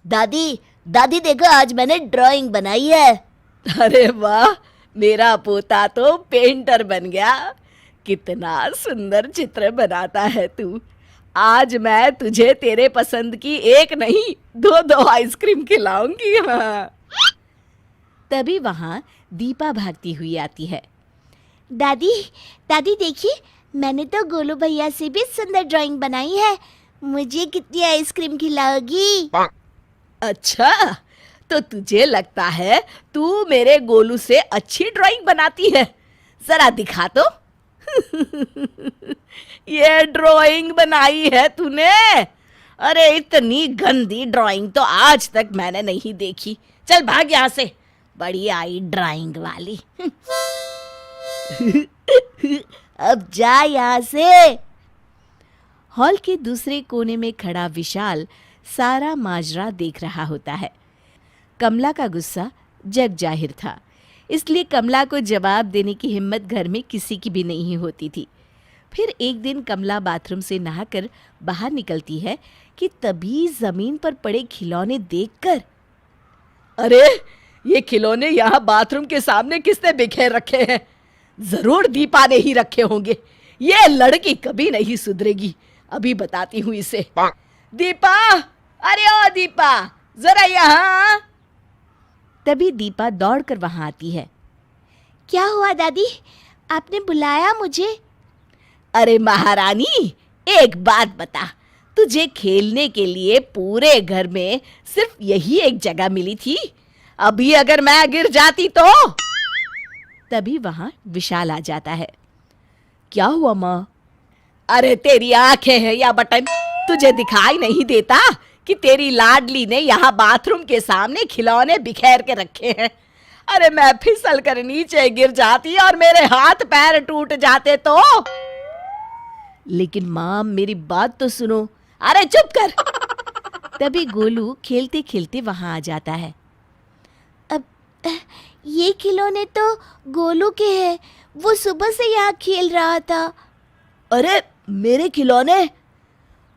दादी, दादी देखो आज मैंने ड्राइंग बनाई है। अरे वाह, मेरा पोता तो पेंटर बन गया। कितना सुंदर चित्र बनाता है तू। आज मैं तुझे तेरे पसंद की एक नहीं, दो दो आइसक्रीम खिलाऊंगी। हाँ। तभी वहां दीपा भागती हुई आती है। दादी, दादी देखिए, मैंने तो गोलू भैया से भी सुंदर ड्राइंग बनाई है। मुझे कितनी आइसक्रीम खिलाओगी? अच्छा, तो तुझे लगता है तू मेरे गोलू से अच्छी ड्राइंग बनाती है? जरा दिखा तो। ये ड्राइंग बनाई है तूने? अरे इतनी गंदी ड्राइंग तो आज तक मैंने नहीं देखी। चल भाग यहाँ से, बड़ी आई ड्राइंग वाली। अब जा यहाँ से। हॉल के दूसरे कोने में खड़ा विशाल सारा माजरा देख रहा होता है। कमला का गुस्सा जग जाहिर था, इसलिए कमला को जवाब देने की हिम्मत घर में किसी की भी नहीं होती थी। फिर एक दिन कमला बाथरूम से नहाकर बाहर निकलती है कि तभी जमीन पर पड़े खिलौने देखकर, अरे ये खिलौने यहाँ बाथरूम के सामने किसने बिखेर रखे हैं? जरूर दीपा ने ही रखे होंगे। ये लड़की कभी नहीं सुधरेगी, अभी बताती हूँ इसे। दीपा, अरे ओ दीपा, जरा यहाँ। तभी दीपा दौड़कर वहां आती है। क्या हुआ दादी, आपने बुलाया मुझे? अरे महारानी, एक बात बता, तुझे खेलने के लिए पूरे घर में सिर्फ यही एक जगह मिली थी? अभी अगर मैं गिर जाती तो? तभी वहां विशाल आ जाता है। क्या हुआ माँ? अरे तेरी आंखें हैं या बटन, तुझे दिखाई नहीं देता कि तेरी लाडली ने यहाँ बाथरूम के सामने खिलौने बिखेर के रखे हैं? अरे मैं फिसल कर नीचे गिर जाती और मेरे हाथ पैर टूट जाते तो? लेकिन माँ मेरी बात तो सुनो। अरे चुप कर। तभी गोलू खेलते खेलते वहां आ जाता है। अब ये खिलौने तो गोलू के हैं, वो सुबह से यहाँ खेल रहा था। अरे मेरे खिलौने?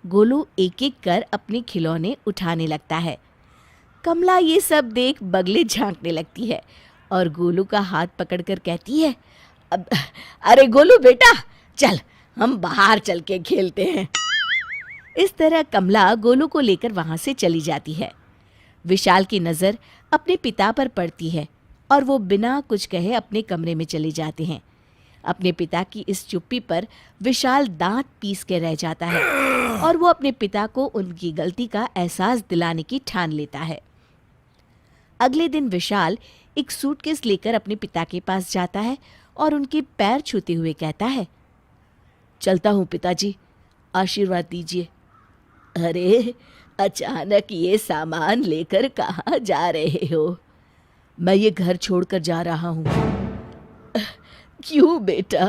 गोलू एक एक कर अपने खिलौने उठाने लगता है। कमला ये सब देख बगले झांकने लगती है और गोलू का हाथ पकड़कर कहती है, अरे गोलू बेटा, चल हम बाहर चल के खेलते हैं। इस तरह कमला गोलू को लेकर वहां से चली जाती है। विशाल की नज़र अपने पिता पर पड़ती है और वो बिना कुछ कहे अपने कमरे में चले जाते हैं। अपने पिता की इस चुप्पी पर विशाल दांत पीस के रह जाता है और वो अपने पिता को उनकी गलती का एहसास दिलाने की ठान लेता है। अगले दिन विशाल एक सूटकेस लेकर अपने पिता के पास जाता है और उनके पैर छूते हुए कहता है, चलता हूँ पिताजी, आशीर्वाद दीजिए। अरे अचानक ये सामान लेकर कहाँ जा रहे हो? मैं ये घर छोड़कर जा रहा हूँ। क्यों बेटा,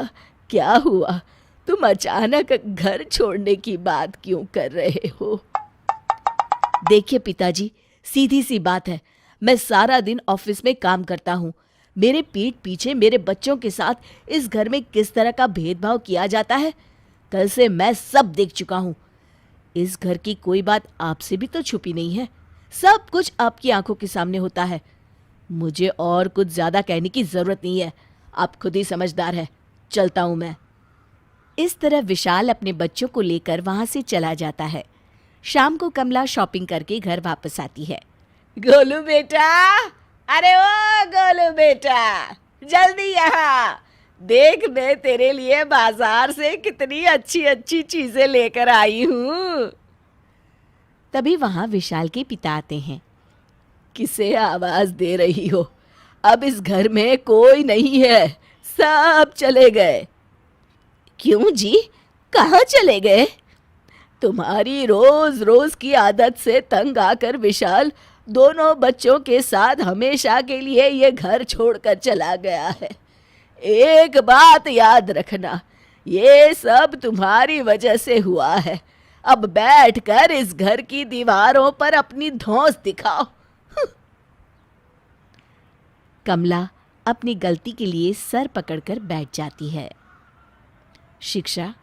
क्या हुआ? तुम अचानक घर छोड़ने की बात क्यों कर रहे हो? देखिए पिताजी, सीधी सी बात है, मैं सारा दिन ऑफिस में काम करता हूँ। मेरे पीठ पीछे मेरे बच्चों के साथ इस घर में किस तरह का भेदभाव किया जाता है, कल से मैं सब देख चुका हूँ। इस घर की कोई बात आपसे भी तो छुपी नहीं है, सब कुछ आपकी आंखों के सामने होता है। मुझे और कुछ ज्यादा कहने की जरूरत नहीं है, आप खुद ही समझदार है। चलता हूं मैं। इस तरह विशाल अपने बच्चों को लेकर वहां से चला जाता है। शाम को कमला शॉपिंग करके घर वापस आती है। गोलू बेटा, अरे ओ गोलू बेटा, जल्दी यहाँ देख, मैं तेरे लिए बाजार से कितनी अच्छी अच्छी चीजें लेकर आई हूँ। तभी वहां विशाल के पिता आते हैं। किसे आवाज दे रही हो? अब इस घर में कोई नहीं है, सब चले गए। क्यों जी, कहाँ चले गए? तुम्हारी रोज रोज की आदत से तंग आकर विशाल दोनों बच्चों के साथ हमेशा के लिए ये घर छोड़कर चला गया है। एक बात याद रखना, ये सब तुम्हारी वजह से हुआ है। अब बैठकर इस घर की दीवारों पर अपनी धौंस दिखाओ। कमला अपनी गलती के लिए सर पकड़कर बैठ जाती है। शिक्षा,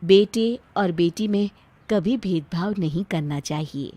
बेटे और बेटी में कभी भेदभाव नहीं करना चाहिए।